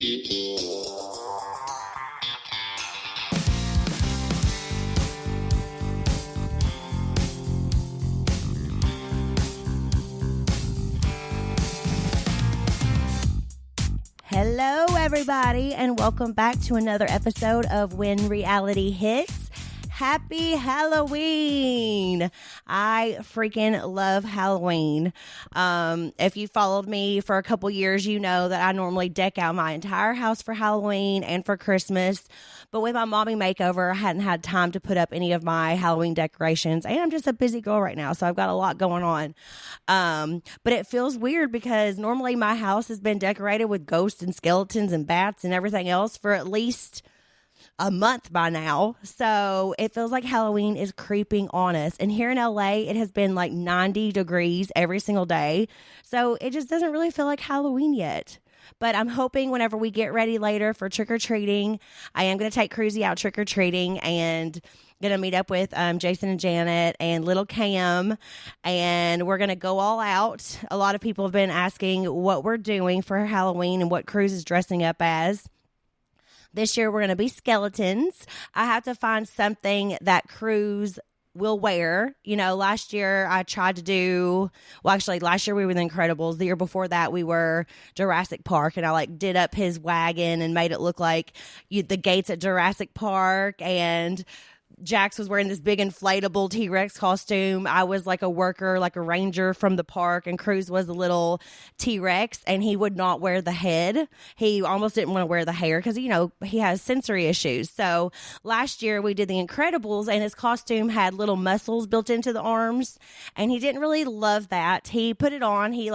Hello, everybody, and welcome back to another episode of When Reality Hits. Happy Halloween! I freaking love Halloween. If you followed me for a couple years, you know that I normally deck out my entire house for Halloween and for Christmas. But with my mommy makeover, I hadn't had time to put up any of my Halloween decorations. And I'm just a busy girl right now, so I've got a lot going on. But it feels weird because normally my house has been decorated with ghosts and skeletons and bats and everything else for at least a month by now. So it feels like Halloween is creeping on us. And here in LA, it has been like 90 degrees every single day. So it just doesn't really feel like Halloween yet. But I'm hoping whenever we get ready later for trick-or-treating, I am going to take Cruzy out trick-or-treating and going to meet up with Jason and Janet and little Cam, and we're going to go all out. A lot of people have been asking what we're doing for Halloween and what Cruz is dressing up as. This year, we're going to be skeletons. I have to find something that Cruz will wear. You know, last year I tried to do, last year we were the Incredibles. The year before that we were Jurassic Park, and I did up his wagon and made it look like the gates at Jurassic Park, and Jax was wearing this big inflatable T-Rex costume. I was like a worker, like a ranger from the park, and Cruz was a little T-Rex, and he would not wear the head. He almost didn't want to wear the hair because, he has sensory issues. So last year we did the Incredibles, and his costume had little muscles built into the arms, and he didn't really love that. He put it on. He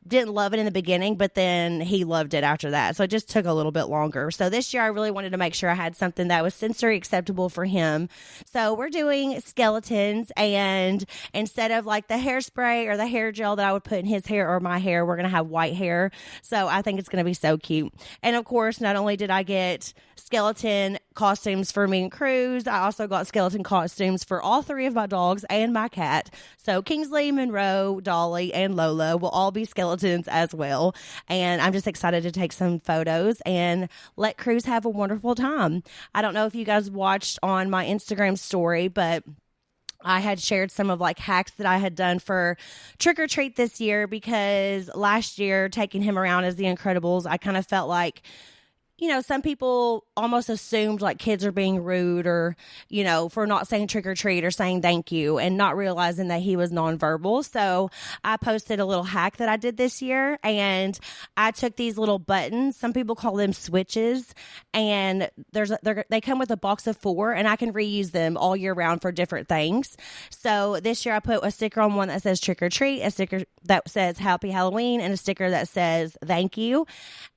didn't love it in the beginning, but then he loved it after that. So it just took a little bit longer. So this year I really wanted to make sure I had something that was sensory acceptable for him. So we're doing skeletons, and instead of the hairspray or the hair gel that I would put in his hair or my hair, we're going to have white hair. So I think it's going to be so cute. And of course, not only did I get skeleton costumes for me and Cruz, I also got skeleton costumes for all three of my dogs and my cat. So Kingsley, Monroe, Dolly, and Lola will all be skeletons as well. And I'm just excited to take some photos and let Cruz have a wonderful time. I don't know if you guys watched on my Instagram story, but I had shared some of hacks that I had done for trick or treat this year, because last year taking him around as the Incredibles, I kind of felt like, some people almost assumed kids are being rude or, for not saying trick or treat or saying thank you, and not realizing that he was nonverbal. So I posted a little hack that I did this year, and I took these little buttons. Some people call them switches, and they come with a box of 4, and I can reuse them all year round for different things. So this year I put a sticker on one that says trick or treat, a sticker that says happy Halloween, and a sticker that says thank you.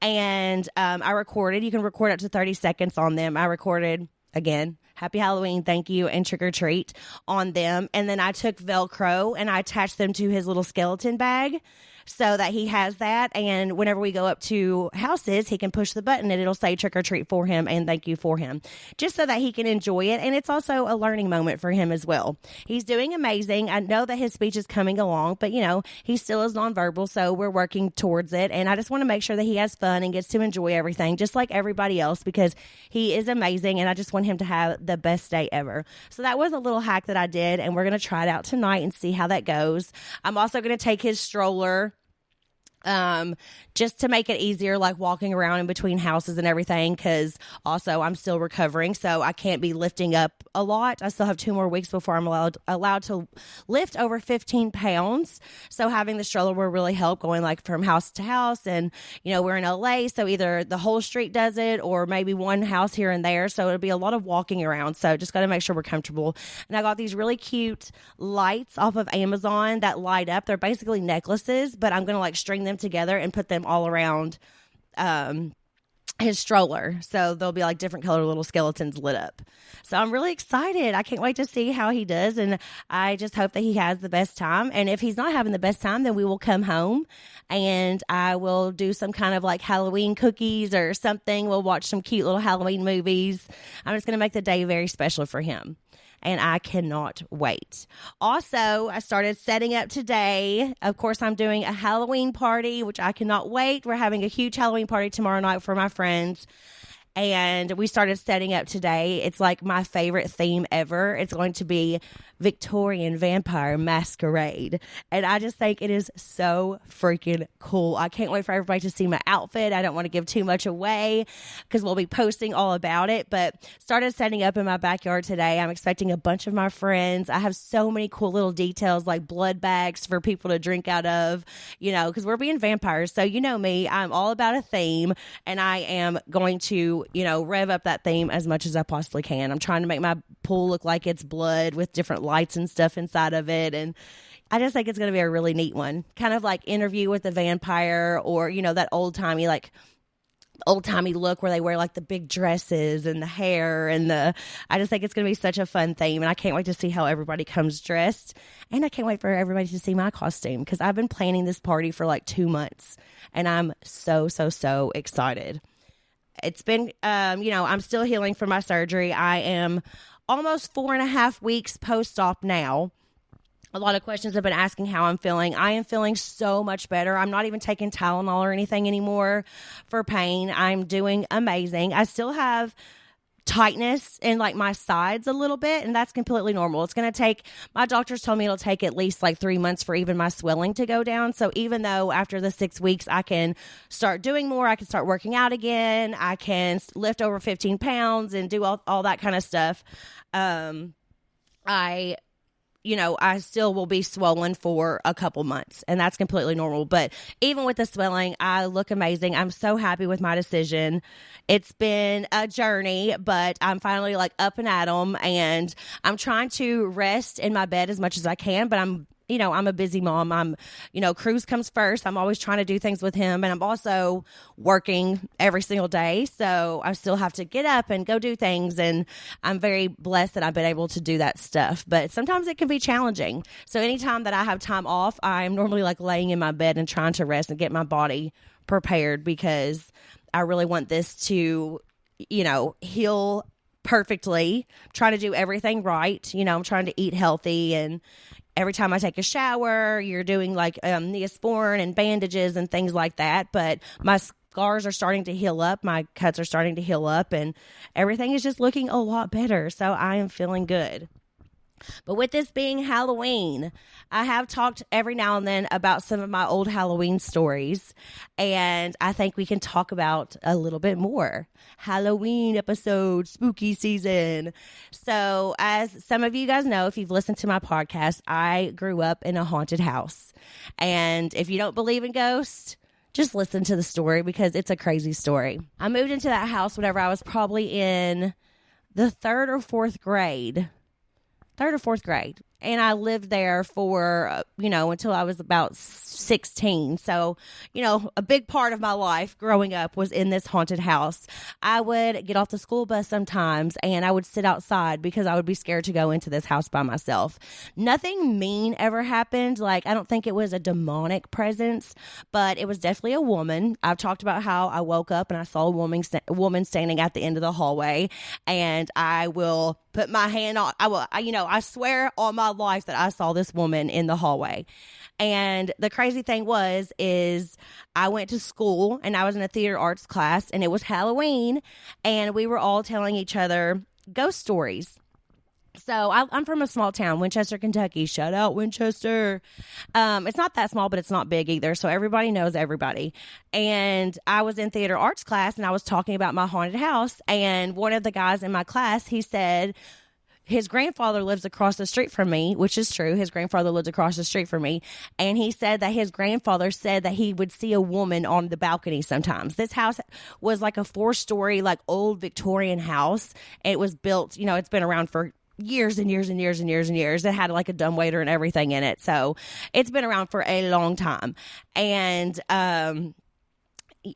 And I recorded. You can record up to 30 seconds on them. I recorded, again, happy Halloween, thank you, and trick or treat on them. And then I took Velcro and I attached them to his little skeleton bag so that he has that. And whenever we go up to houses, he can push the button and it'll say trick or treat for him and thank you for him, just so that he can enjoy it. And it's also a learning moment for him as well. He's doing amazing. I know that his speech is coming along, but he still is nonverbal, so we're working towards it. And I just want to make sure that he has fun and gets to enjoy everything just like everybody else, because he is amazing and I just want him to have the best day ever. So that was a little hack that I did, and we're going to try it out tonight and see how that goes. I'm also going to take his stroller just to make it easier, walking around in between houses and everything, because also I'm still recovering, so I can't be lifting up a lot. I still have 2 more weeks before I'm allowed to lift over 15 pounds. So having the stroller will really help, going from house to house. And we're in LA, so either the whole street does it or maybe one house here and there. So it'll be a lot of walking around. So just got to make sure we're comfortable. And I got these really cute lights off of Amazon that light up. They're basically necklaces, but I'm going to string them together and put them all around his stroller. So there'll be different color little skeletons lit up. So I'm really excited. I can't wait to see how he does. And I just hope that he has the best time. And if he's not having the best time, then we will come home and I will do some kind of Halloween cookies or something. We'll watch some cute little Halloween movies. I'm just going to make the day very special for him. and I cannot wait. Also, I started setting up today. Of course, I'm doing a Halloween party, which I cannot wait. We're having a huge Halloween party tomorrow night for my friends. And we started setting up today. It's like my favorite theme ever. It's going to be Victorian vampire masquerade. And I just think it is so freaking cool. I can't wait for everybody to see my outfit. I don't want to give too much away because we'll be posting all about it. But started setting up in my backyard today. I'm expecting a bunch of my friends. I have so many cool little details like blood bags for people to drink out of, because we're being vampires. So you know me, I'm all about a theme, and I am going to rev up that theme as much as I possibly can. I'm trying to make my pool look like it's blood with different lights and stuff inside of it. And I just think it's going to be a really neat one. Kind of like Interview with the Vampire, or, that old-timey look where they wear like the big dresses and the hair and I just think it's going to be such a fun theme. And I can't wait to see how everybody comes dressed. And I can't wait for everybody to see my costume because I've been planning this party for like 2 months and I'm so excited. It's been, I'm still healing from my surgery. I am almost 4.5 weeks post-op now. A lot of questions have been asking how I'm feeling. I am feeling so much better. I'm not even taking Tylenol or anything anymore for pain. I'm doing amazing. I still have tightness in like my sides a little bit, and that's completely normal. It's going to take, my doctors told me it'll take at least like 3 months for even my swelling to go down. So even though after the 6 weeks I can start doing more, I can start working out again, I can lift over 15 pounds and do all that kind of stuff. I still will be swollen for a couple months, and that's completely normal. But even with the swelling, I look amazing. I'm so happy with my decision. It's been a journey, but I'm finally like up and at 'em, and I'm trying to rest in my bed as much as I can, but I'm a busy mom. Cruz comes first. I'm always trying to do things with him. And I'm also working every single day. So I still have to get up and go do things. And I'm very blessed that I've been able to do that stuff. But sometimes it can be challenging. So anytime that I have time off, I'm normally like laying in my bed and trying to rest and get my body prepared because I really want this to, heal perfectly. I'm trying to do everything right. I'm trying to eat healthy, and every time I take a shower, you're doing like Neosporin and bandages and things like that. But my scars are starting to heal up. My cuts are starting to heal up, and everything is just looking a lot better. So I am feeling good. But with this being Halloween, I have talked every now and then about some of my old Halloween stories, and I think we can talk about a little bit more. Halloween episode, spooky season. So as some of you guys know, if you've listened to my podcast, I grew up in a haunted house. And if you don't believe in ghosts, just listen to the story because it's a crazy story. I moved into that house whenever I was probably in the third or fourth grade. And I lived there for, until I was about 16. So, a big part of my life growing up was in this haunted house. I would get off the school bus sometimes and I would sit outside because I would be scared to go into this house by myself. Nothing mean ever happened. Like, I don't think it was a demonic presence, but it was definitely a woman. I've talked about how I woke up and I saw a woman standing at the end of the hallway, and I will put my hand on, I swear on my life that I saw this woman in the hallway. And the crazy thing is I went to school and I was in a theater arts class, and it was Halloween, and we were all telling each other ghost stories. So I'm from a small town, Winchester, Kentucky. Shout out Winchester. It's not that small, but it's not big either. So everybody knows everybody. And I was in theater arts class, and I was talking about my haunted house. And one of the guys in my class, he said his grandfather lives across the street from me, which is true. His grandfather lived across the street from me. And he said that his grandfather said that he would see a woman on the balcony sometimes. This house was like a 4-story, like old Victorian house. It was built, it's been around for years and years and years and years and years. It had like a dumbwaiter and everything in it. So it's been around for a long time. And,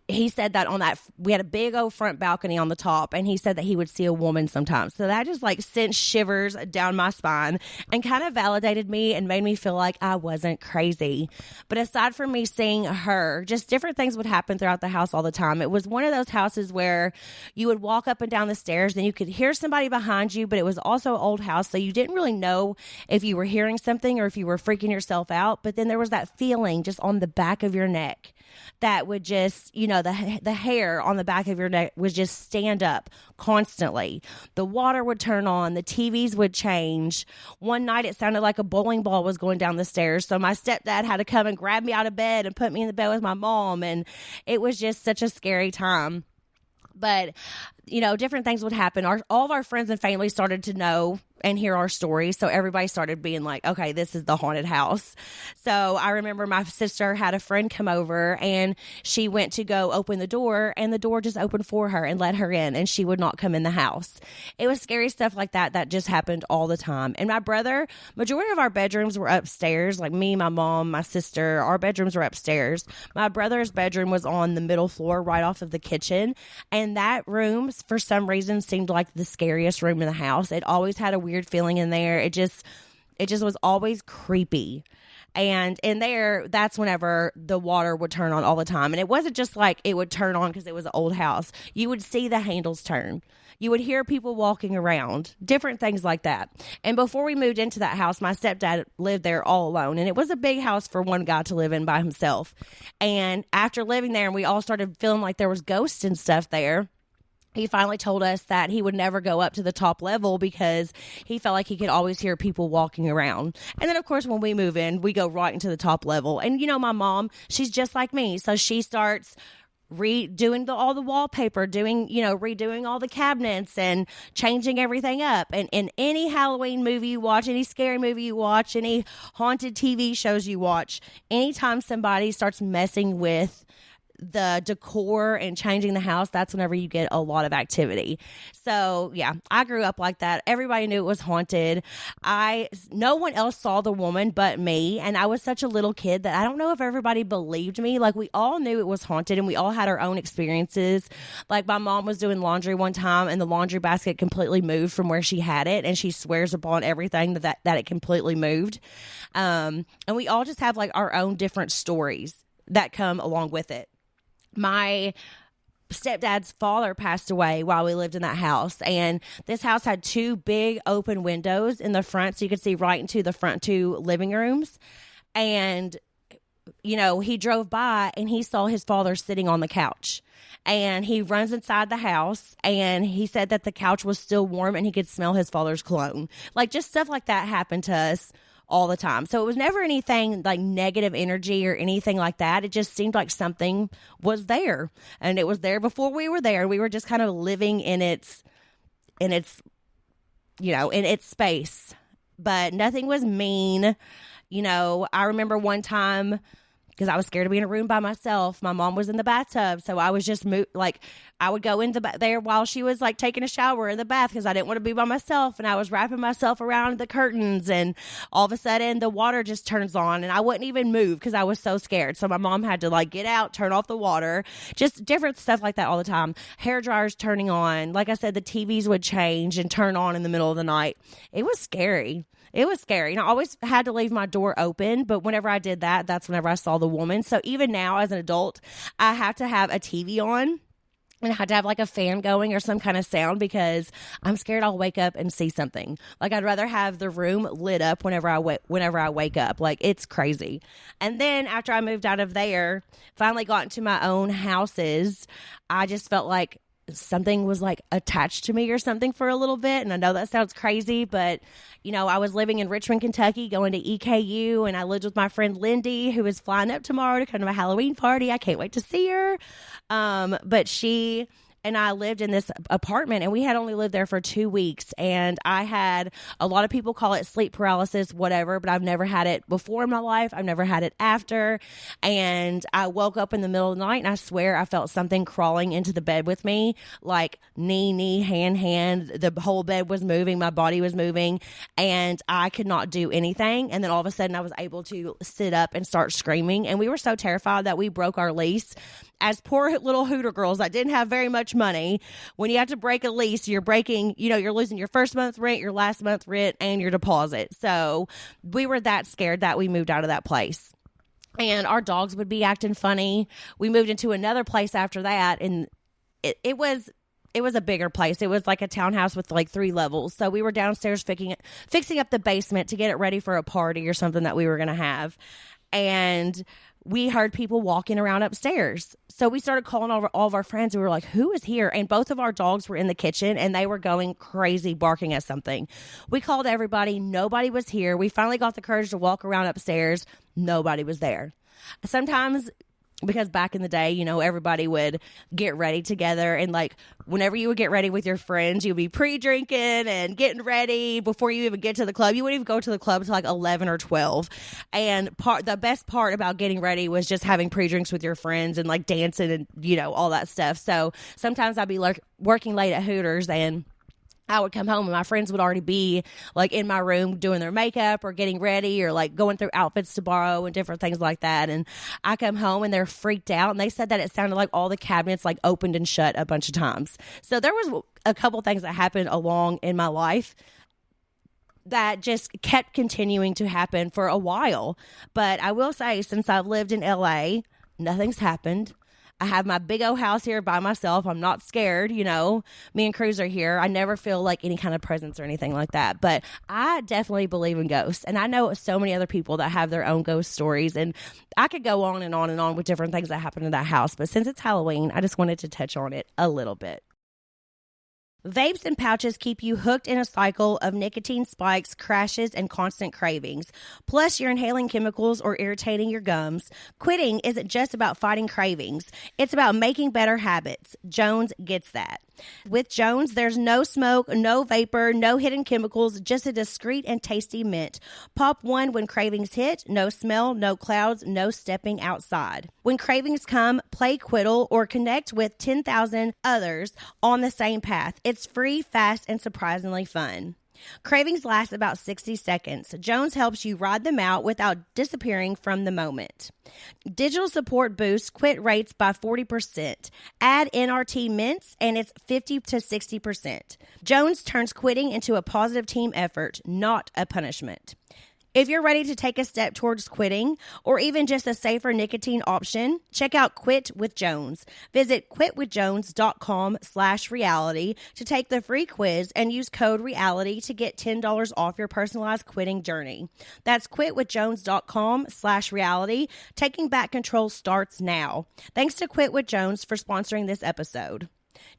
he said that we had a big old front balcony on the top, and he said that he would see a woman sometimes. So that just like sent shivers down my spine and kind of validated me and made me feel like I wasn't crazy. But aside from me seeing her, just different things would happen throughout the house all the time. It was one of those houses where you would walk up and down the stairs, then you could hear somebody behind you, but it was also an old house, so you didn't really know if you were hearing something or if you were freaking yourself out. But then there was that feeling just on the back of your neck that would just, the hair on the back of your neck would just stand up constantly. The water would turn on, the TVs would change. One night it sounded like a bowling ball was going down the stairs, so my stepdad had to come and grab me out of bed and put me in the bed with my mom, and it was just such a scary time. But, different things would happen. All of our friends and family started to know and hear our story. So everybody started being like, okay, this is the haunted house. So I remember my sister had a friend come over, and she went to go open the door, and the door just opened for her and let her in, and she would not come in the house. It was scary stuff like that just happened all the time. And my brother, majority of our bedrooms were upstairs, like me, my mom, my sister, our bedrooms were upstairs. My brother's bedroom was on the middle floor right off of the kitchen. And that room, for some reason, seemed like the scariest room in the house. It always had a weird feeling in there. It just was always creepy. And in there, that's whenever the water would turn on all the time. And it wasn't just like it would turn on because it was an old house. You would see the handles turn. You would hear people walking around, different things like that. And before we moved into that house, my stepdad lived there all alone. And it was a big house for one guy to live in by himself. And after living there, and we all started feeling like there was ghosts and stuff there, he finally told us that he would never go up to the top level because he felt like he could always hear people walking around. And then, of course, when we move in, we go right into the top level. And, my mom, she's just like me. So she starts redoing all the wallpaper, redoing all the cabinets and changing everything up. And in any Halloween movie you watch, any scary movie you watch, any haunted TV shows you watch, anytime somebody starts messing with the decor and changing the house, that's whenever you get a lot of activity. So yeah, I grew up like that. Everybody knew it was haunted. No one else saw the woman but me, and I was such a little kid that I don't know if everybody believed me. Like, we all knew it was haunted, and we all had our own experiences. Like, my mom was doing laundry one time, and the laundry basket completely moved from where she had it, and she swears upon everything that it completely moved. And we all just have like our own different stories that come along with it. My stepdad's father passed away while we lived in that house, and this house had two big open windows in the front, so you could see right into the front two living rooms. And he drove by and he saw his father sitting on the couch, and he runs inside the house, and he said that the couch was still warm and he could smell his father's cologne. Like, just stuff like that happened to us all the time. So it was never anything like negative energy or anything like that. It just seemed like something was there, and it was there before we were there. We were just kind of living in its space, but nothing was mean. I remember one time, because I was scared to be in a room by myself. My mom was in the bathtub, so I was just I would go in there while she was like taking a shower in the bath because I didn't want to be by myself, and I was wrapping myself around the curtains, and all of a sudden the water just turns on, and I wouldn't even move because I was so scared. So my mom had to like get out, turn off the water, just different stuff like that all the time. Hair dryers turning on. Like I said, the TVs would change and turn on in the middle of the night. It was scary. It was scary. And I always had to leave my door open, but whenever I did that, that's whenever I saw the woman. So even now as an adult, I have to have a TV on, and I had to have like a fan going or some kind of sound because I'm scared I'll wake up and see something. Like, I'd rather have the room lit up whenever I wake up. Like, it's crazy. And then after I moved out of there, finally got into my own houses, I just felt like something was like attached to me or something for a little bit. And I know that sounds crazy, but I was living in Richmond, Kentucky, going to EKU, and I lived with my friend Lindy, who is flying up tomorrow to come to my Halloween party. I can't wait to see her. But she and I lived in this apartment, and we had only lived there for 2 weeks. And I had a lot of people call it sleep paralysis, whatever, but I've never had it before in my life. I've never had it after. And I woke up in the middle of the night, and I swear I felt something crawling into the bed with me, like knee, hand. The whole bed was moving. My body was moving, and I could not do anything. And then all of a sudden I was able to sit up and start screaming. And we were so terrified that we broke our lease. As poor little Hooter girls that didn't have very much money, when you have to break a lease, you're breaking, you're losing your first month's rent, your last month's rent, and your deposit. So we were that scared that we moved out of that place. And our dogs would be acting funny. We moved into another place after that, and it was a bigger place. It was like a townhouse with like 3 levels. So we were downstairs fixing up the basement to get it ready for a party or something that we were going to have. And we heard people walking around upstairs. So we started calling all of our friends. We were like, who is here? And both of our dogs were in the kitchen, and they were going crazy, barking at something. We called everybody. Nobody was here. We finally got the courage to walk around upstairs. Nobody was there. Sometimes, because back in the day, everybody would get ready together, and like whenever you would get ready with your friends, you'd be pre-drinking and getting ready before you even get to the club. You wouldn't even go to the club until like 11 or 12. And the best part about getting ready was just having pre-drinks with your friends and like dancing and, all that stuff. So sometimes I'd be working late at Hooters, and I would come home and my friends would already be like in my room doing their makeup or getting ready or like going through outfits to borrow and different things like that. And I come home and they're freaked out, and they said that it sounded like all the cabinets like opened and shut a bunch of times. So there was a couple things that happened along in my life that just kept continuing to happen for a while. But I will say, since I've lived in LA, nothing's happened. I have my big old house here by myself. I'm not scared, Me and Cruz are here. I never feel like any kind of presence or anything like that. But I definitely believe in ghosts. And I know so many other people that have their own ghost stories. And I could go on and on and on with different things that happen in that house. But since it's Halloween, I just wanted to touch on it a little bit. Vapes and pouches keep you hooked in a cycle of nicotine spikes, crashes, and constant cravings. Plus, you're inhaling chemicals or irritating your gums. Quitting isn't just about fighting cravings. It's about making better habits. Jones gets that. With Jones, there's no smoke, no vapor, no hidden chemicals, just a discreet and tasty mint. Pop one when cravings hit. No smell, no clouds, no stepping outside. When cravings come, play Quiddle or connect with 10,000 others on the same path. It's free, fast, and surprisingly fun. Cravings last about 60 seconds. Jones helps you ride them out without disappearing from the moment. Digital support boosts quit rates by 40%. Add NRT mints and it's 50 to 60%. Jones turns quitting into a positive team effort, not a punishment. If you're ready to take a step towards quitting or even just a safer nicotine option, check out Quit with Jones. Visit quitwithjones.com/reality to take the free quiz and use code REALITY to get $10 off your personalized quitting journey. That's quitwithjones.com/reality. Taking back control starts now. Thanks to Quit with Jones for sponsoring this episode.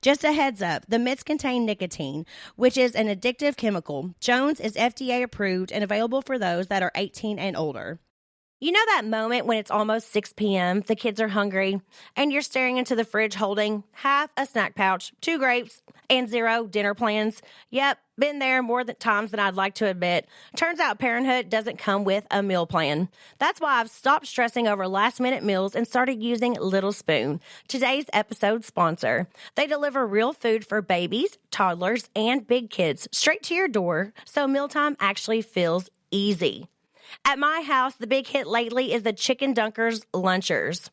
Just a heads up, the mints contain nicotine, which is an addictive chemical. Jones is FDA approved and available for those that are 18 and older. You know that moment when it's almost 6 p.m., the kids are hungry, and you're staring into the fridge holding half a snack pouch, 2 grapes, and 0 dinner plans? Yep, been there more times than I'd like to admit. Turns out parenthood doesn't come with a meal plan. That's why I've stopped stressing over last-minute meals and started using Little Spoon, today's episode sponsor. They deliver real food for babies, toddlers, and big kids straight to your door, so mealtime actually feels easy. At my house, the big hit lately is the Chicken Dunkers Lunchers.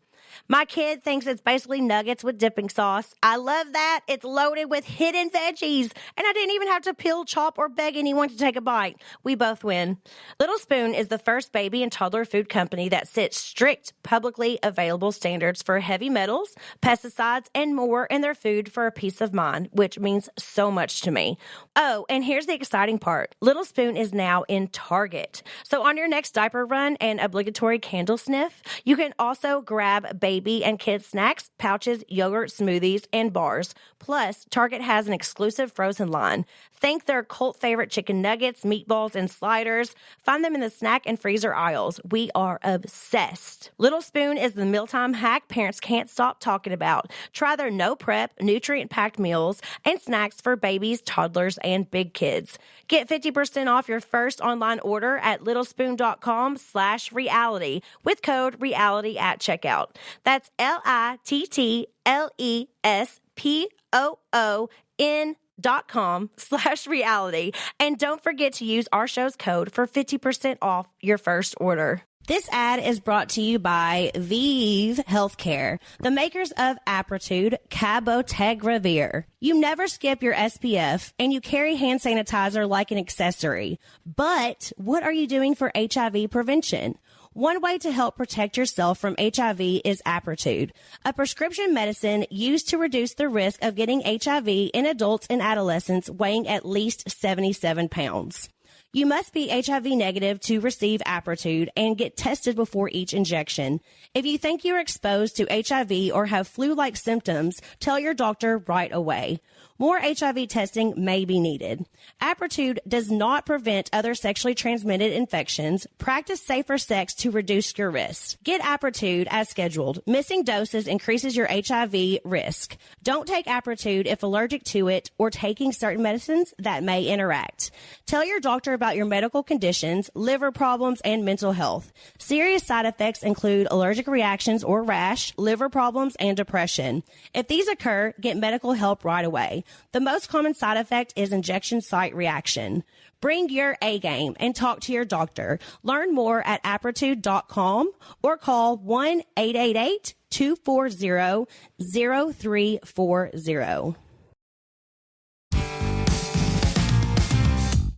My kid thinks it's basically nuggets with dipping sauce. I love that. It's loaded with hidden veggies, and I didn't even have to peel, chop, or beg anyone to take a bite. We both win. Little Spoon is the first baby and toddler food company that sets strict, publicly available standards for heavy metals, pesticides, and more in their food for a peace of mind, which means so much to me. Oh, and here's the exciting part. Little Spoon is now in Target. So on your next diaper run and obligatory candle sniff, you can also grab baby and kids snacks, pouches, yogurt, smoothies, and bars. Plus, Target has an exclusive frozen line. Think their cult favorite chicken nuggets, meatballs, and sliders. Find them in the snack and freezer aisles. We are obsessed. Little Spoon is the mealtime hack parents can't stop talking about. Try their no prep, nutrient-packed meals and snacks for babies, toddlers, and big kids. Get 50% off your first online order at littlespoon.com/reality with code REALITY at checkout. That's LITTLESPOON.com/reality. And don't forget to use our show's code for 50% off your first order. This ad is brought to you by Vive Healthcare, the makers of Apritude Cabotegravir. You never skip your SPF, and you carry hand sanitizer like an accessory. But what are you doing for HIV prevention? One way to help protect yourself from HIV is Apritude, a prescription medicine used to reduce the risk of getting HIV in adults and adolescents weighing at least 77 pounds. You must be HIV negative to receive Apritude and get tested before each injection. If you think you're exposed to HIV or have flu-like symptoms, tell your doctor right away. More HIV testing may be needed. Apritude does not prevent other sexually transmitted infections. Practice safer sex to reduce your risk. Get Apritude as scheduled. Missing doses increases your HIV risk. Don't take Apritude if allergic to it or taking certain medicines that may interact. Tell your doctor about your medical conditions, liver problems, and mental health. Serious side effects include allergic reactions or rash, liver problems, and depression. If these occur, get medical help right away. The most common side effect is injection site reaction. Bring your A game and talk to your doctor. Learn more at apritude.com or call 1-888-240-0340.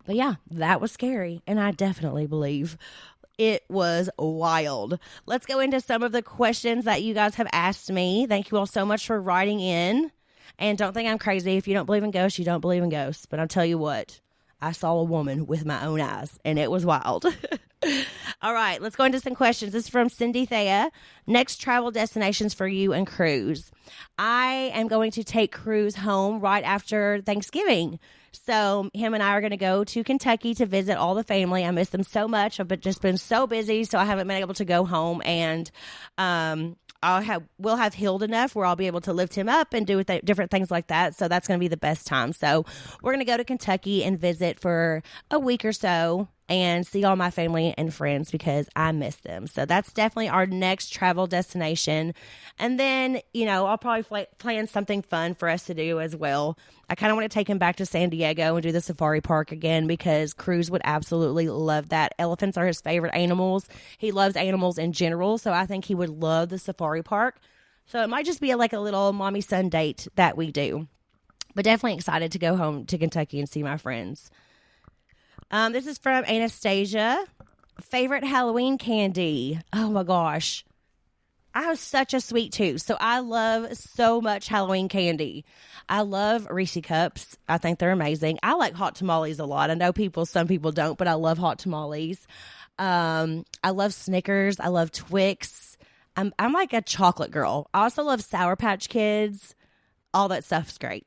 But yeah, that was scary, and I definitely believe it was wild. Let's go into some of the questions that you guys have asked me. Thank you all so much for writing in. And don't think I'm crazy. If you don't believe in ghosts, you don't believe in ghosts. But I'll tell you what, I saw a woman with my own eyes, and it was wild. All right, let's go into some questions. This is from Cindy Thea. Next travel destinations for you and Cruz. I am going to take Cruz home right after Thanksgiving. So him and I are going to go to Kentucky to visit all the family. I miss them so much. I've just been so busy, so I haven't been able to go home. And we'll have healed enough where I'll be able to lift him up and do different things like that. So that's going to be the best time. So we're going to go to Kentucky and visit for a week or so and see all my family and friends because I miss them. So that's definitely our next travel destination. And then, I'll probably plan something fun for us to do as well. I kind of want to take him back to San Diego and do the safari park again because Cruz would absolutely love that. Elephants are his favorite animals. He loves animals in general, so I think he would love the safari park. So it might just be like a little mommy-son date that we do. But definitely excited to go home to Kentucky and see my friends. This is from Anastasia. Favorite Halloween candy? Oh my gosh. I have such a sweet tooth, so I love so much Halloween candy. I love Reese Cups. I think they're amazing. I like hot tamales a lot. I know some people don't, but I love hot tamales. I love Snickers. I love Twix. I'm like a chocolate girl. I also love Sour Patch Kids. All that stuff's great.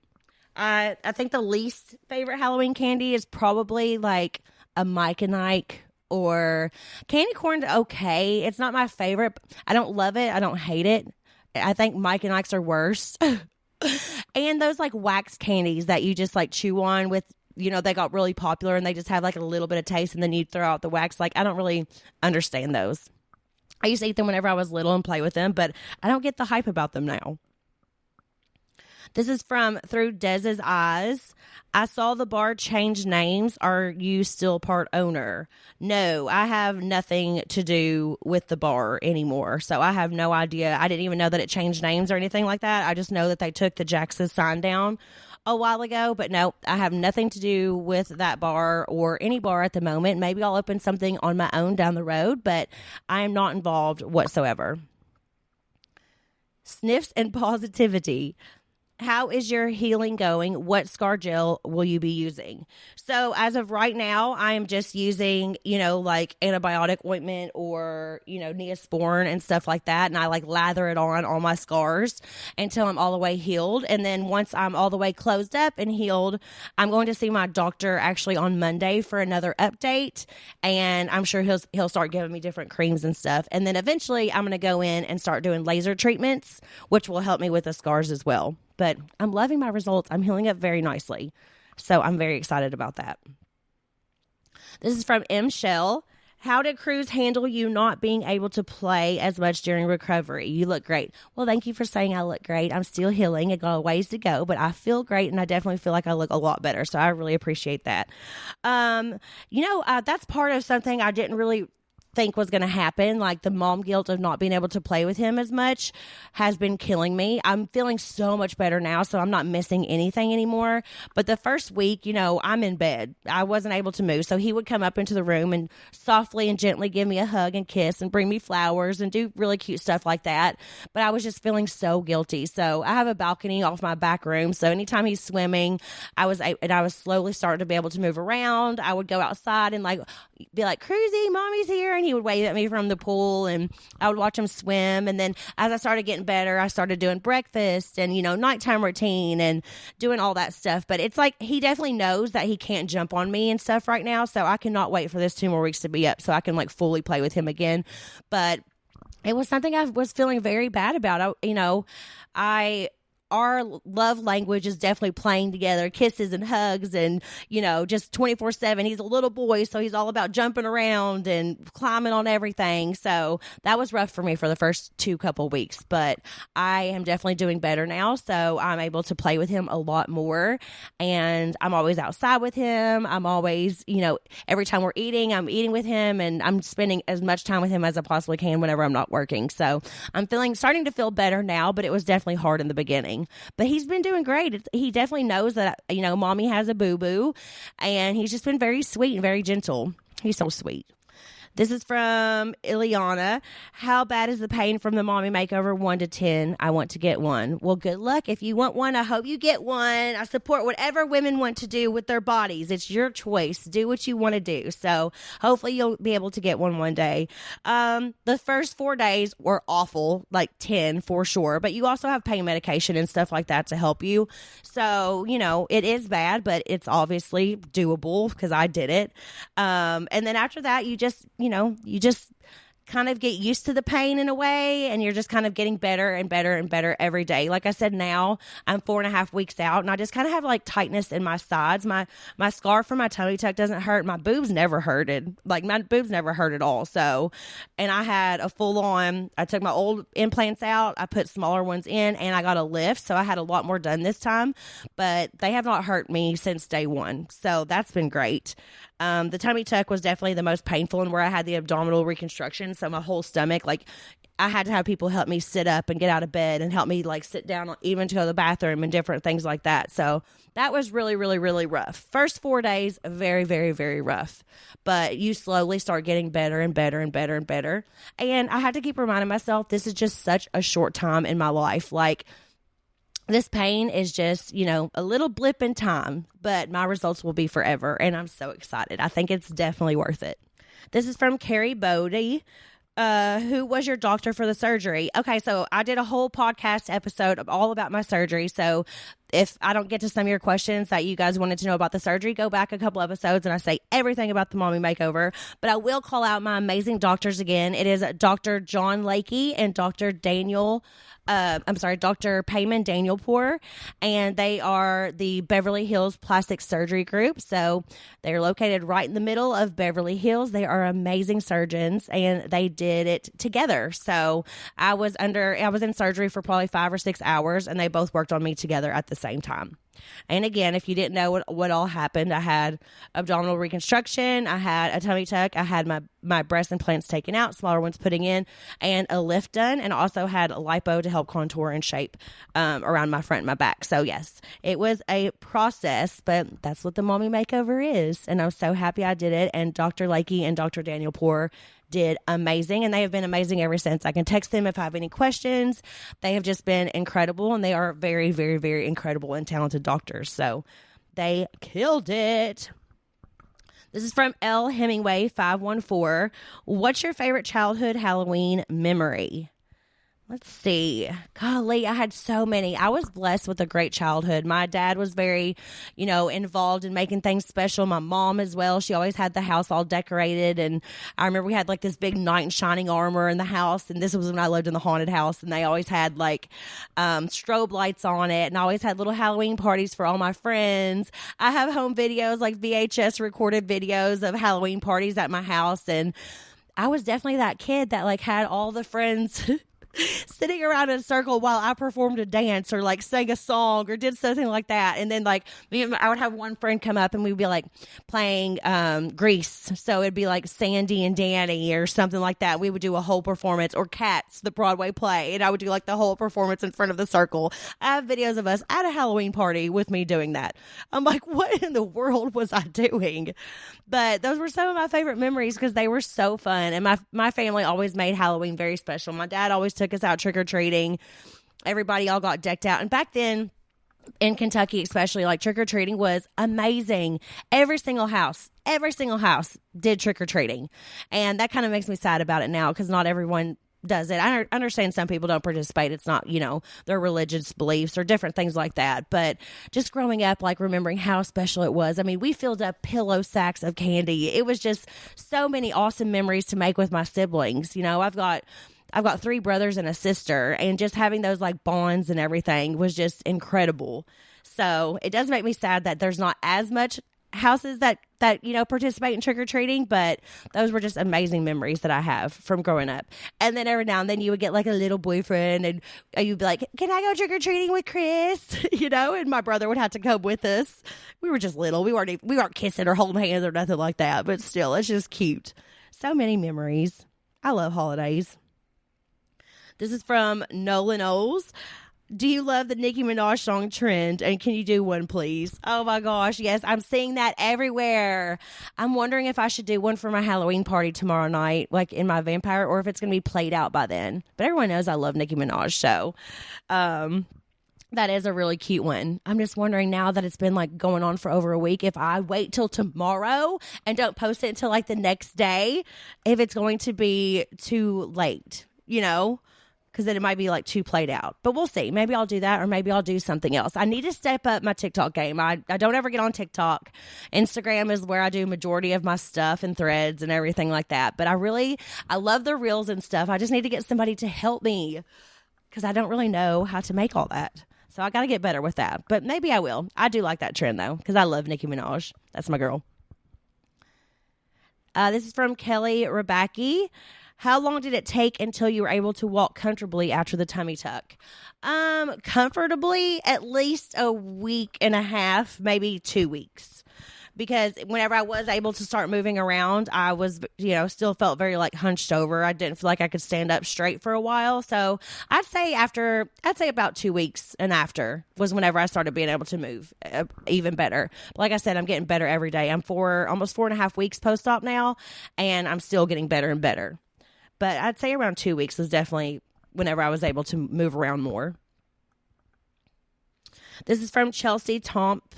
I think the least favorite Halloween candy is probably like a Mike and Ike or candy corn. Okay, it's not my favorite. I don't love it. I don't hate it. I think Mike and Ike's are worse. And those like wax candies that you just like chew on with, they got really popular and they just have like a little bit of taste and then you throw out the wax. Like I don't really understand those. I used to eat them whenever I was little and play with them, but I don't get the hype about them now. This is from Through Dez's Eyes. I saw the bar change names. Are you still part owner? No, I have nothing to do with the bar anymore. So I have no idea. I didn't even know that it changed names or anything like that. I just know that they took the Jax's sign down a while ago. But no, I have nothing to do with that bar or any bar at the moment. Maybe I'll open something on my own down the road, but I am not involved whatsoever. Sniffs and Positivity. how is your healing going? What scar gel will you be using? So as of right now, I am just using, like antibiotic ointment or, Neosporin and stuff like that. And I like lather it on all my scars until I'm all the way healed. And then once I'm all the way closed up and healed, I'm going to see my doctor actually on Monday for another update. And I'm sure he'll start giving me different creams and stuff. And then eventually I'm going to go in and start doing laser treatments, which will help me with the scars as well. But I'm loving my results. I'm healing up very nicely. So I'm very excited about that. This is from M. Shell. How did Cruz handle you not being able to play as much during recovery? You look great. Well, thank you for saying I look great. I'm still healing. I got a ways to go, but I feel great, and I definitely feel like I look a lot better. So I really appreciate that. That's part of something I didn't really think was going to happen. Like the mom guilt of not being able to play with him as much has been killing me. I'm feeling so much better now, so I'm not missing anything anymore. But the first week, I'm in bed. I wasn't able to move. So he would come up into the room and softly and gently give me a hug and kiss and bring me flowers and do really cute stuff like that. But I was just feeling so guilty. So I have a balcony off my back room. So anytime he's swimming, I was slowly starting to be able to move around. I would go outside and be like, Cruzy, mommy's here. And he would wave at me from the pool and I would watch him swim. And then as I started getting better, I started doing breakfast and, nighttime routine and doing all that stuff. But it's like he definitely knows that he can't jump on me and stuff right now. So I cannot wait for this 2 more weeks to be up so I can fully play with him again. But it was something I was feeling very bad about. Our love language is definitely playing together, kisses and hugs and, just 24/7. He's a little boy, so he's all about jumping around and climbing on everything. So that was rough for me for the first 2 couple weeks, but I am definitely doing better now. So I'm able to play with him a lot more and I'm always outside with him. I'm always, every time we're eating, I'm eating with him and I'm spending as much time with him as I possibly can whenever I'm not working. So I'm starting to feel better now, but it was definitely hard in the beginning. But he's been doing great. He definitely knows that, mommy has a boo-boo. And he's just been very sweet and very gentle. He's so sweet. This is from Ileana. How bad is the pain from the mommy makeover 1 to 10? I want to get one. Well, good luck. If you want one, I hope you get one. I support whatever women want to do with their bodies. It's your choice. Do what you want to do. So hopefully you'll be able to get one day. The first 4 days were awful, like 10 for sure. But you also have pain medication and stuff like that to help you. So, it is bad, but it's obviously doable because I did it. And then after that, you just kind of get used to the pain in a way, and you're just kind of getting better and better and better every day. Like I said, now I'm 4.5 weeks out and I just kind of have tightness in my sides. My scar from my tummy tuck doesn't hurt. My boobs never hurted. My boobs never hurt at all. So, and I had a full on, I took my old implants out, I put smaller ones in, and I got a lift. So I had a lot more done this time, but they have not hurt me since day one. So that's been great. The tummy tuck was definitely the most painful and where I had the abdominal reconstruction. So my whole stomach, I had to have people help me sit up and get out of bed and help me sit down, even to go to the bathroom and different things like that. So that was really, really, really rough. First 4 days, very, very, very rough. But you slowly start getting better and better and better and better. And I had to keep reminding myself, this is just such a short time in my life. This pain is just, a little blip in time, but my results will be forever. And I'm so excited. I think it's definitely worth it. This is from Carrie Bodie. Who was your doctor for the surgery? Okay, so I did a whole podcast episode all about my surgery. So if I don't get to some of your questions that you guys wanted to know about the surgery, go back a couple episodes and I say everything about the mommy makeover. But I will call out my amazing doctors again. It is Dr. John Lakey and Dr. Dr. Payman Danielpour, and they are the Beverly Hills Plastic Surgery Group. So they're located right in the middle of Beverly Hills. They are amazing surgeons, and they did it together. So I was in surgery for probably 5 or 6 hours, and they both worked on me together at the same time. And again, if you didn't know what all happened, I had abdominal reconstruction, I had a tummy tuck, I had my breast implants taken out, smaller ones putting in, and a lift done, and also had a lipo to help contour and shape around my front and my back. So yes, it was a process, but that's what the mommy makeover is. And I'm so happy I did it. And Dr. Lakey and Dr. Danielpour did amazing, and they have been amazing ever since. I can text them if I have any questions. They have just been incredible, and they are very, very, very incredible and talented doctors. So they killed it. This is from L. Hemingway 514. What's your favorite childhood Halloween memory? Let's see. Golly, I had so many. I was blessed with a great childhood. My dad was very, involved in making things special. My mom as well. She always had the house all decorated. And I remember we had like this big knight in shining armor in the house. And this was when I lived in the haunted house. And they always had like strobe lights on it. And I always had little Halloween parties for all my friends. I have home videos, like VHS recorded videos of Halloween parties at my house. And I was definitely that kid that like had all the friends sitting around in a circle while I performed a dance or like sang a song or did something like that. And then like I would have one friend come up and we'd be like playing Grease. So it'd be like Sandy and Danny or something like that. We would do a whole performance, or Cats, the Broadway play. And I would do like the whole performance in front of the circle. I have videos of us at a Halloween party with me doing that. I'm like, what in the world was I doing? But those were some of my favorite memories because they were so fun. And my family always made Halloween very special. My dad always took us out trick-or-treating. Everybody all got decked out. And back then, in Kentucky especially, like trick-or-treating was amazing. Every single house did trick-or-treating. And that kind of makes me sad about it now because not everyone does it. I understand some people don't participate. It's not, their religious beliefs or different things like that. But just growing up, like remembering how special it was. I mean, we filled up pillow sacks of candy. It was just so many awesome memories to make with my siblings. I've got 3 brothers and a sister, and just having those like bonds and everything was just incredible. So it does make me sad that there's not as much houses that participate in trick-or-treating, but those were just amazing memories that I have from growing up. And then every now and then you would get like a little boyfriend and you'd be like, can I go trick-or-treating with Chris? And my brother would have to come with us. We were just little. We weren't kissing or holding hands or nothing like that, but still, it's just cute. So many memories. I love holidays. This is from Nolan Oles. Do you love the Nicki Minaj song trend? And can you do one, please? Oh my gosh, yes. I'm seeing that everywhere. I'm wondering if I should do one for my Halloween party tomorrow night, like in my vampire, or if it's going to be played out by then. But everyone knows I love Nicki Minaj, so that is a really cute one. I'm just wondering now that it's been like going on for over a week, if I wait till tomorrow and don't post it until like the next day, if it's going to be too late, because then it might be like too played out. But we'll see. Maybe I'll do that, or maybe I'll do something else. I need to step up my TikTok game. I don't ever get on TikTok. Instagram is where I do majority of my stuff and threads and everything like that. But I love the reels and stuff. I just need to get somebody to help me because I don't really know how to make all that. So I got to get better with that. But maybe I will. I do like that trend though, because I love Nicki Minaj. That's my girl. This is from Kelly Rabacki. How long did it take until you were able to walk comfortably after the tummy tuck? Comfortably, at least a week and a half, maybe 2 weeks. Because whenever I was able to start moving around, I was, still felt very like hunched over. I didn't feel like I could stand up straight for a while. So I'd say about 2 weeks and after was whenever I started being able to move even better. But like I said, I'm getting better every day. I'm almost 4.5 weeks post-op now, and I'm still getting better and better. But I'd say around 2 weeks was definitely whenever I was able to move around more. This is from Chelsea Tomp.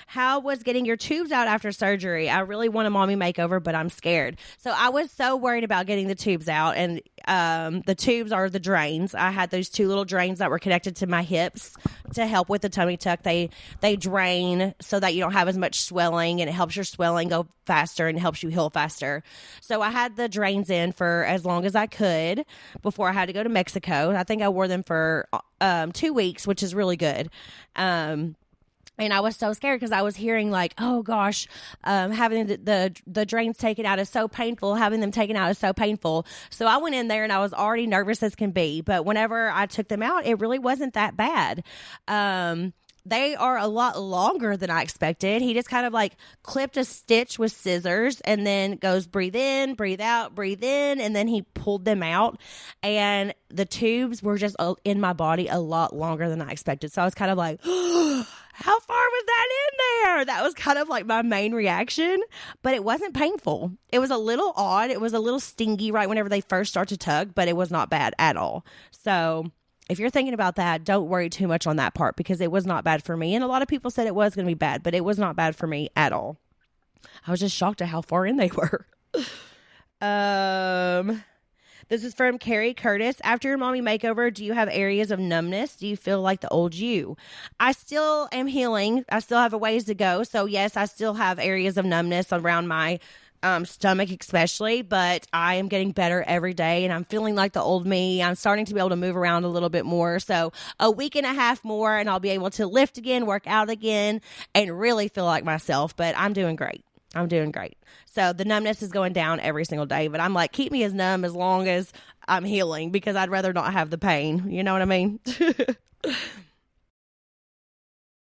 How was getting your tubes out after surgery? I really want a mommy makeover, but I'm scared. So I was so worried about getting the tubes out, and the tubes are the drains. I had those 2 little drains that were connected to my hips to help with the tummy tuck. They drain so that you don't have as much swelling, and it helps your swelling go faster and helps you heal faster. So I had the drains in for as long as I could before I had to go to Mexico. I think I wore them for 2 weeks, which is really good. And I was so scared because I was hearing like, oh gosh, having the drains taken out is so painful. Having them taken out is so painful. So I went in there and I was already nervous as can be. But whenever I took them out, it really wasn't that bad. They are a lot longer than I expected. He just kind of like clipped a stitch with scissors and then goes breathe in, breathe out, breathe in. And then he pulled them out, and the tubes were just in my body a lot longer than I expected. So I was kind of like, how far was that in swear that was kind of like my main reaction, but it wasn't painful. It was a little odd. It was a little stingy right whenever they first start to tug, but it was not bad at all. So if you're thinking about that, don't worry too much on that part because it was not bad for me. And a lot of people said it was going to be bad, but it was not bad for me at all. I was just shocked at how far in they were. This is from Carrie Curtis. After your mommy makeover, do you have areas of numbness? Do you feel like the old you? I still am healing. I still have a ways to go. So yes, I still have areas of numbness around my stomach especially, but I am getting better every day and I'm feeling like the old me. I'm starting to be able to move around a little bit more. So a week and a half more and I'll be able to lift again, work out again, and really feel like myself. But I'm doing great. I'm doing great. So the numbness is going down every single day, but I'm like, keep me as numb as long as I'm healing because I'd rather not have the pain. You know what I mean?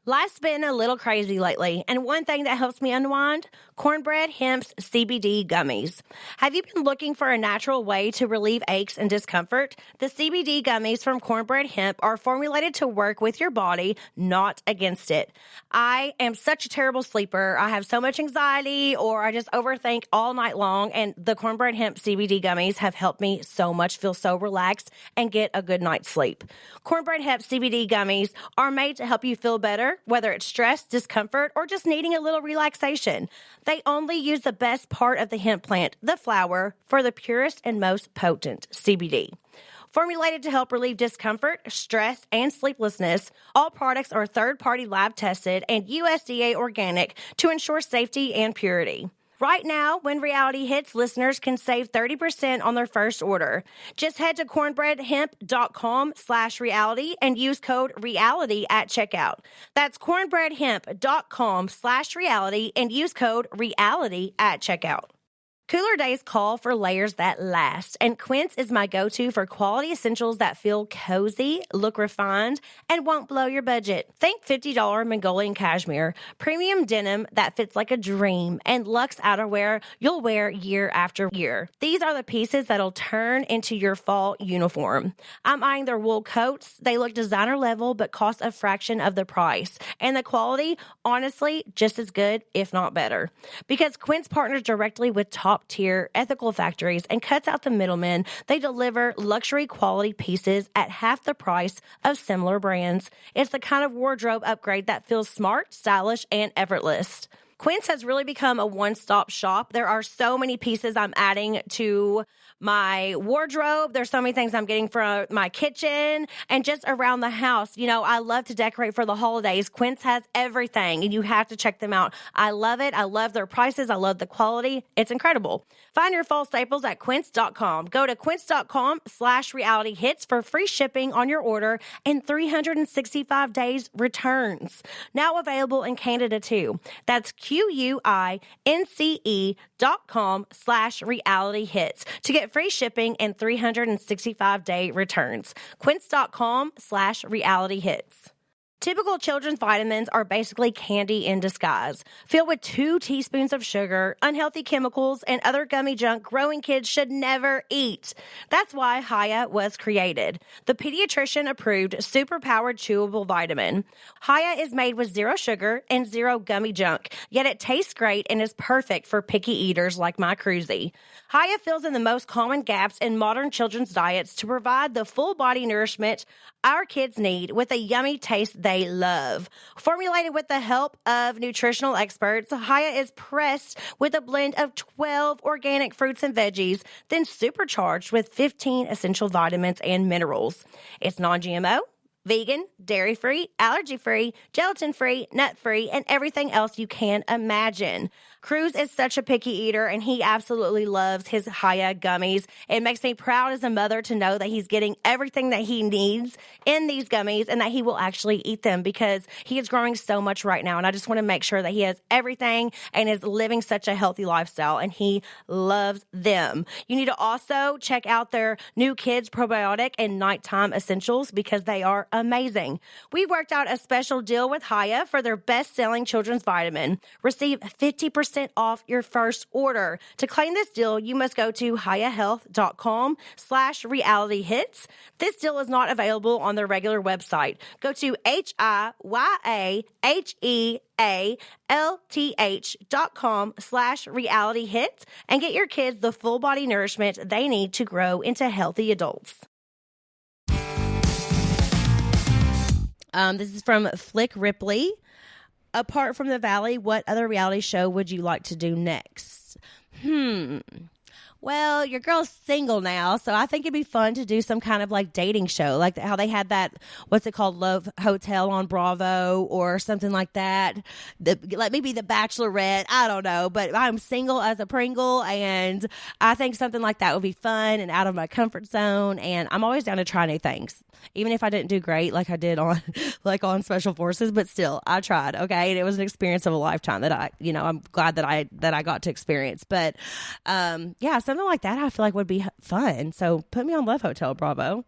Life's been a little crazy lately, and one thing that helps me unwind, Cornbread Hemp's CBD gummies. Have you been looking for a natural way to relieve aches and discomfort? The CBD gummies from Cornbread Hemp are formulated to work with your body, not against it. I am such a terrible sleeper. I have so much anxiety, or I just overthink all night long, and the Cornbread Hemp CBD gummies have helped me so much feel so relaxed and get a good night's sleep. Cornbread Hemp CBD gummies are made to help you feel better, whether it's stress, discomfort, or just needing a little relaxation. They only use the best part of the hemp plant, the flower, for the purest and most potent CBD. Formulated to help relieve discomfort, stress, and sleeplessness, all products are third-party lab tested and USDA organic to ensure safety and purity. Right now, when reality hits, listeners can save 30% on their first order. Just head to cornbreadhemp.com/reality and use code REALITY at checkout. That's cornbreadhemp.com/reality and use code REALITY at checkout. Cooler days call for layers that last, and Quince is my go-to for quality essentials that feel cozy, look refined, and won't blow your budget. Think $50 Mongolian cashmere, premium denim that fits like a dream, and luxe outerwear you'll wear year after year. These are the pieces that'll turn into your fall uniform. I'm eyeing their wool coats. They look designer level but cost a fraction of the price. And the quality, honestly, just as good, if not better. Because Quince partners directly with top-tier ethical factories and cuts out the middlemen, they deliver luxury quality pieces at half the price of similar brands. It's the kind of wardrobe upgrade that feels smart, stylish, and effortless. Quince has really become a one-stop shop. There are so many pieces I'm adding to my wardrobe. There's so many things I'm getting from my kitchen and just around the house. You know, I love to decorate for the holidays. Quince has everything, and you have to check them out. I love it. I love their prices. I love the quality. It's incredible. Find your fall staples at quince.com. Go to quince.com/realityhits for free shipping on your order and 365 days returns. Now available in Canada too. That's QUINCE.com/realityhits to get free shipping and 365-day returns. Quince.com/realityhits. Typical children's vitamins are basically candy in disguise, filled with 2 teaspoons of sugar, unhealthy chemicals, and other gummy junk growing kids should never eat. That's why Hiya was created, the pediatrician-approved super-powered chewable vitamin. Hiya is made with 0 sugar and 0 gummy junk, yet it tastes great and is perfect for picky eaters like my Cruzy. Hiya fills in the most common gaps in modern children's diets to provide the full-body nourishment our kids need with a yummy taste they love. Formulated with the help of nutritional experts, Hiya is pressed with a blend of 12 organic fruits and veggies, then supercharged with 15 essential vitamins and minerals. It's non-GMO, vegan, dairy-free, allergy-free, gelatin-free, nut-free, and everything else you can imagine. Cruz is such a picky eater, and he absolutely loves his Hiya gummies. It makes me proud as a mother to know that he's getting everything that he needs in these gummies and that he will actually eat them because he is growing so much right now, and I just want to make sure that he has everything and is living such a healthy lifestyle, and he loves them. You need to also check out their new kids probiotic and nighttime essentials because they are amazing. We worked out a special deal with Haya for their best-selling children's vitamin. Receive 50% off your first order. To claim this deal, you must go to hayahealth.com/realityhits. This deal is not available on their regular website. Go to HIYAHEALTH.com/realityhits and get your kids the full body nourishment they need to grow into healthy adults. This is from Flick Ripley. Apart from the Valley, what other reality show would you like to do next? Well, your girl's single now, so I think it'd be fun to do some kind of like dating show, like how they had that, what's it called, Love Hotel on Bravo or something like that. Like maybe The Bachelorette, I don't know, but I'm single as a Pringle, and I think something like that would be fun and out of my comfort zone, and I'm always down to try new things. Even if I didn't do great like I did on on Special Forces, but still I tried, okay? And it was an experience of a lifetime that I'm glad that I got to experience. But yeah, something like that I feel like would be fun. So put me on Love Hotel Bravo.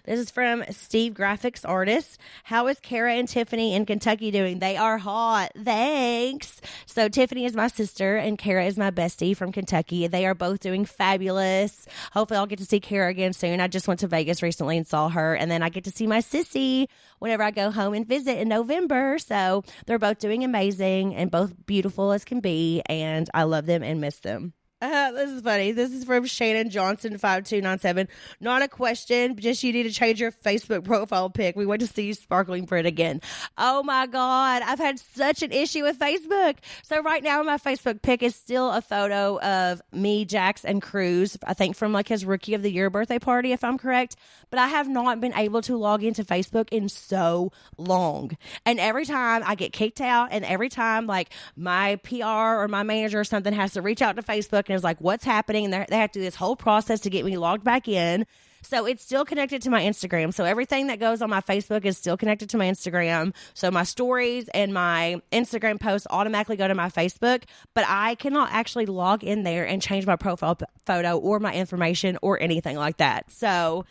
This is from Steve, graphics artist. How is Kara and Tiffany in Kentucky doing? They are hot. Thanks. So Tiffany is my sister and Kara is my bestie from Kentucky. They are both doing fabulous. Hopefully I'll get to see Kara again soon. I just went to Vegas recently and saw her. And then I get to see my sissy whenever I go home and visit in November. So they're both doing amazing and both beautiful as can be. And I love them and miss them. This is funny. This is from Shannon Johnson 5297. Not a question, just you need to change your Facebook profile pic. We went to see you sparkling Brit again. Oh my God. I've had such an issue with Facebook. So right now my Facebook pic is still a photo of me, Jax, and Cruz. I think from like his Rookie of the Year birthday party, if I'm correct. But I have not been able to log into Facebook in so long. And every time I get kicked out, and every time like my PR or my manager or something has to reach out to Facebook and is like, what's happening? And they have to do this whole process to get me logged back in. So it's still connected to my Instagram. So everything that goes on my Facebook is still connected to my Instagram. So my stories and my Instagram posts automatically go to my Facebook, but I cannot actually log in there and change my profile photo or my information or anything like that. So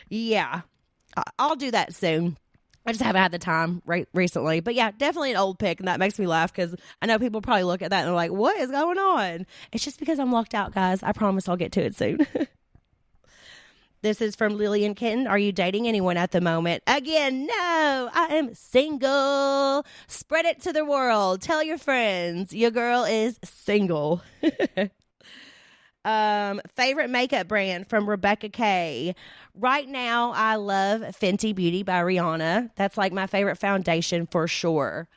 yeah, I'll do that soon. I just haven't had the time recently. But yeah, definitely an old pic, and that makes me laugh because I know people probably look at that and they're like, what is going on? It's just because I'm locked out, guys. I promise I'll get to it soon. This is from Lillian Kitten. Are you dating anyone at the moment? Again, no, I am single. Spread it to the world. Tell your friends. Your girl is single. Favorite makeup brand from Rebecca K. Right now, I love Fenty Beauty by Rihanna. That's like my favorite foundation for sure.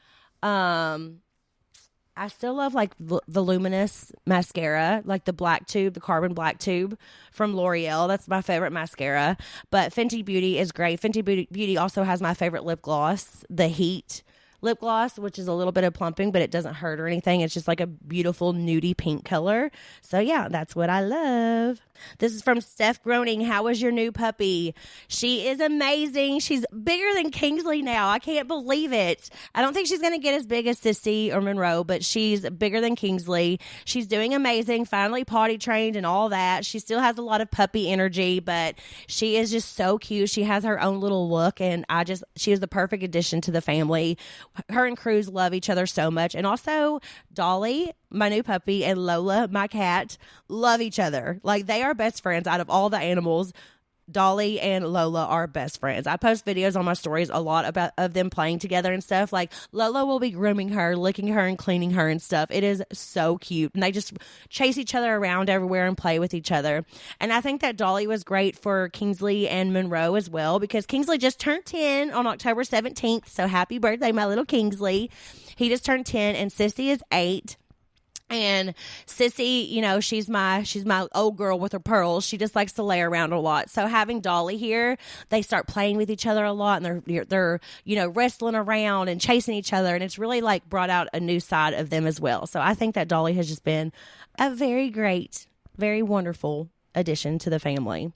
I still love like the Luminous mascara, like the black tube, the carbon black tube from L'Oreal. That's my favorite mascara. But Fenty Beauty is great. Fenty Beauty also has my favorite lip gloss, the Heat lip gloss, which is a little bit of plumping, but it doesn't hurt or anything. It's just like a beautiful nudie pink color. So yeah, that's what I love. This is from Steph Groening. How is your new puppy? She is amazing. She's bigger than Kingsley now. I can't believe it. I don't think she's going to get as big as Sissy or Monroe, but she's bigger than Kingsley. She's doing amazing. Finally potty trained and all that. She still has a lot of puppy energy, but she is just so cute. She has her own little look, and she is the perfect addition to the family. Her and Cruz love each other so much. And also Dolly, my new puppy, and Lola, my cat, love each other. Like, they are best friends out of all the animals. Dolly and Lola are best friends. I post videos on my stories a lot of them playing together and stuff. Like, Lola will be grooming her, licking her, and cleaning her and stuff. It is so cute. And they just chase each other around everywhere and play with each other. And I think that Dolly was great for Kingsley and Monroe as well, because Kingsley just turned 10 on October 17th. So happy birthday, my little Kingsley. He just turned 10, and Sissy is 8. And Sissy, she's my old girl with her pearls. She just likes to lay around a lot. So having Dolly here, they start playing with each other a lot, and they're wrestling around and chasing each other, and it's really like brought out a new side of them as well. So I think that Dolly has just been a very great, very wonderful addition to the family.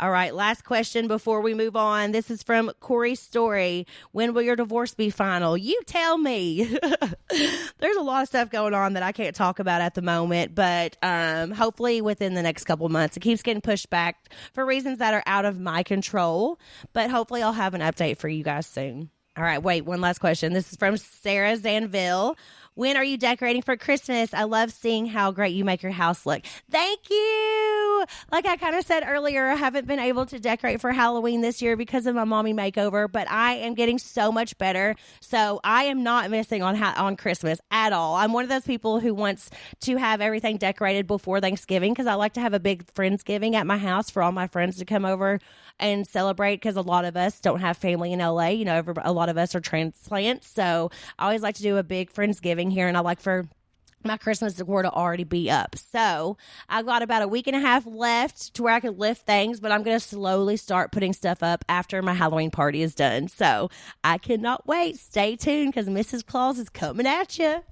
All right, last question before we move on. This is from Corey's story. When will your divorce be final? You tell me. There's a lot of stuff going on that I can't talk about at the moment, but hopefully within the next couple months. It keeps getting pushed back for reasons that are out of my control, but hopefully I'll have an update for you guys soon. All right, wait, one last question. This is from Sarah Zanville. When are you decorating for Christmas? I love seeing how great you make your house look. Thank you. Like I kind of said earlier, I haven't been able to decorate for Halloween this year because of my mommy makeover, but I am getting so much better. So I am not missing on Christmas at all. I'm one of those people who wants to have everything decorated before Thanksgiving because I like to have a big Friendsgiving at my house for all my friends to come over and celebrate because a lot of us don't have family in LA. You know, a lot of us are transplants. So I always like to do a big Friendsgiving here, and I like for my Christmas decor to already be up. So I've got about a week and a half left to where I can lift things, but I'm going to slowly start putting stuff up after my Halloween party is done. So I cannot wait. Stay tuned because Mrs. Claus is coming at you.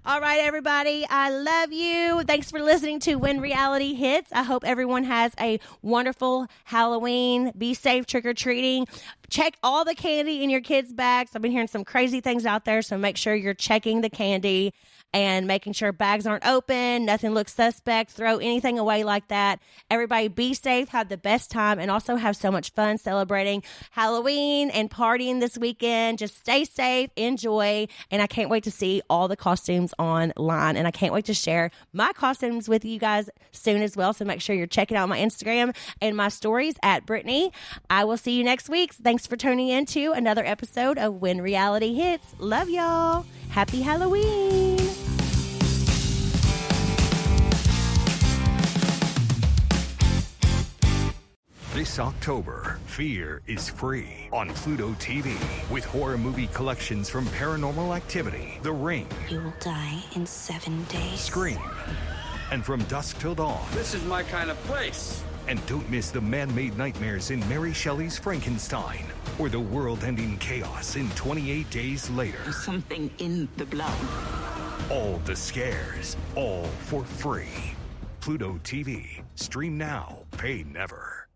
All right, everybody. I love you. Thanks for listening to When Reality Hits. I hope everyone has a wonderful Halloween. Be safe trick-or-treating. Check all the candy in your kids' bags. I've been hearing some crazy things out there, so make sure you're checking the candy and making sure bags aren't open, nothing looks suspect, throw anything away like that. Everybody be safe, have the best time, and also have so much fun celebrating Halloween and partying this weekend. Just stay safe, enjoy, and I can't wait to see all the costumes online, and I can't wait to share my costumes with you guys soon as well, so make sure you're checking out my Instagram and my stories at Brittany. I will see you next week. Thanks for tuning in to another episode of When Reality Hits. Love y'all. Happy Halloween. This October, fear is free on Pluto TV with horror movie collections from Paranormal Activity, The Ring, You will die in 7 days. Scream, and From Dusk Till Dawn. This is my kind of place. And don't miss the man-made nightmares in Mary Shelley's Frankenstein or the world-ending chaos in 28 Days Later. There's something in the blood. All the scares, all for free. Pluto TV. Stream now, pay never.